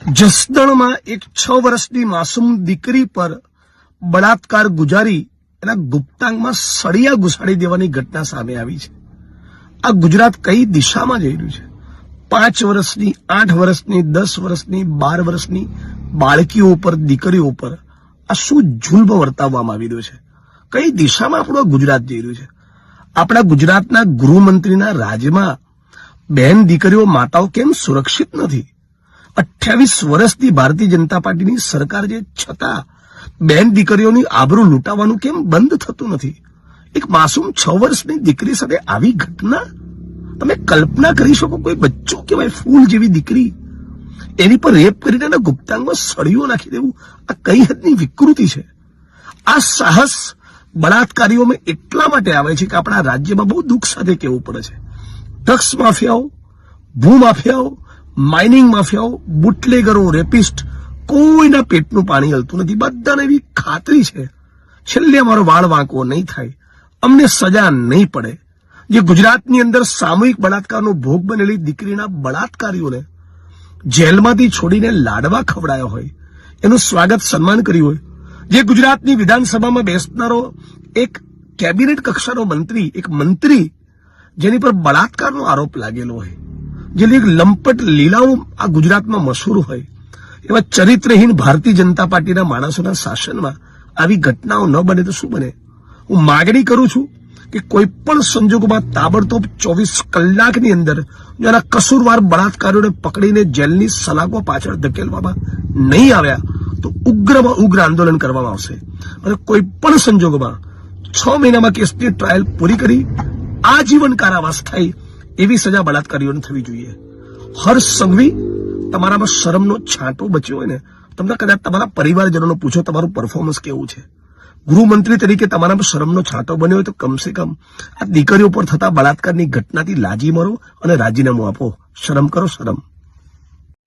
જસદણમાં એક 6 વર્ષની માસૂમ દીકરી પર બળાત્કાર ગુજારી એના ગુપ્તાંગમાં સળિયા ઘુસાડી દેવાની ઘટના સામે આવી છે. આ ગુજરાત કઈ દિશામાં જઈ રહ્યું છે? 5 વર્ષની, 8 વર્ષની, 10 વર્ષની, 12 વર્ષની બાળકીઓ ઉપર, દીકરીઓ ઉપર આ શું જુલ્મ વર્તાવવામાં આવી રહ્યો છે? કઈ દિશામાં આપણું આ ગુજરાત જઈ રહ્યું છે? આપણા ગુજરાતના ગૃહમંત્રીના રાજ્યમાં બહેન દીકરીઓ, માતાઓ કેમ સુરક્ષિત નથી? 28 વર્ષથી ભારતીય જનતા પાર્ટીની સરકાર છે, છતાં બહેન દીકરીઓની આબરૂ લૂંટાવાનું કેમ બંધ થતું નથી? એક માસૂમ 6 વર્ષની દીકરી સાથે આવી ઘટના તમે કલ્પના કરી શકો? કોઈ બચ્ચો કહેવાય, ફૂલ જેવી દીકરી, એની પર રેપ કરીને એના ગુપ્તાંગમાં સળીઓ નાખી દેવું, આ કઈ હદની વિકૃતિ છે? આ સાહસ બળાત્કારીઓમાં એટલા માટે આવે છે કે આપણા રાજ્યમાં બહુ દુઃખ સાથે કહેવું પડે છે, ડ્રગ્સ માફિયાઓ, ભૂમાફિયાઓ, માઇનિંગ માફિયાઓ, બુટલેગરો, રેપિસ્ટ, કોઈના પેટનું પાણી હલતું નથી. બધાને એવી ખાતરી છે છેલ્લે અમારો વાળ વાંકો નહીં થાય, અમને સજા નહીં પડે. જે ગુજરાતની અંદર સામૂહિક બળાત્કારનો ભોગ બનેલી દીકરીના બળાત્કારીઓને જેલમાંથી છોડીને લાડવા ખવડાયા હોય, એનું સ્વાગત સન્માન કર્યું હોય, જે ગુજરાતની વિધાનસભામાં બેસનારો એક કેબિનેટ કક્ષાનો મંત્રી, એક મંત્રી જેની પર બળાત્કારનો આરોપ લાગેલો હોય, જેની એક લંપટ લીલાઓ આ ગુજરાતમાં મશહૂર હોય, એવા ચરિત્રહીન ભારતીય જનતા પાર્ટીના માણસોના શાસનમાં આવી ઘટનાઓ ન બને તો શું બને? હું માગણી કરું છું કે કોઈ પણ સંજોગોમાં તાબડતોબ 24 કલાકની અંદર જો આના કસૂરવાર બળાત્કારીઓને પકડીને જેલની સલાખો પાછળ ધકેલવામાં નહીં આવ્યા તો ઉગ્રમાં ઉગ્ર આંદોલન કરવામાં આવશે. અને કોઈ પણ સંજોગોમાં 6 મહિનામાં કેસની ટ્રાયલ પૂરી કરી આજીવન કારાવાસ થાય એવી સજા બળાત્કારીઓને થવી જોઈએ. હર્ષ સંઘવી, તમારામાં શરમનો છાંટો બચ્યો હોય ને, તમને કદાચ તમારા પરિવારજનોને પૂછો તમારું પરફોર્મન્સ કેવું છે. ગૃહમંત્રી તરીકે તમારામાં શરમનો છાંટો બન્યો હોય તો કમસે કમ આ દીકરીઓ પર થતા બળાત્કારની ઘટનાથી લાજી મરો અને રાજીનામું આપો. શરમ કરો, શરમ.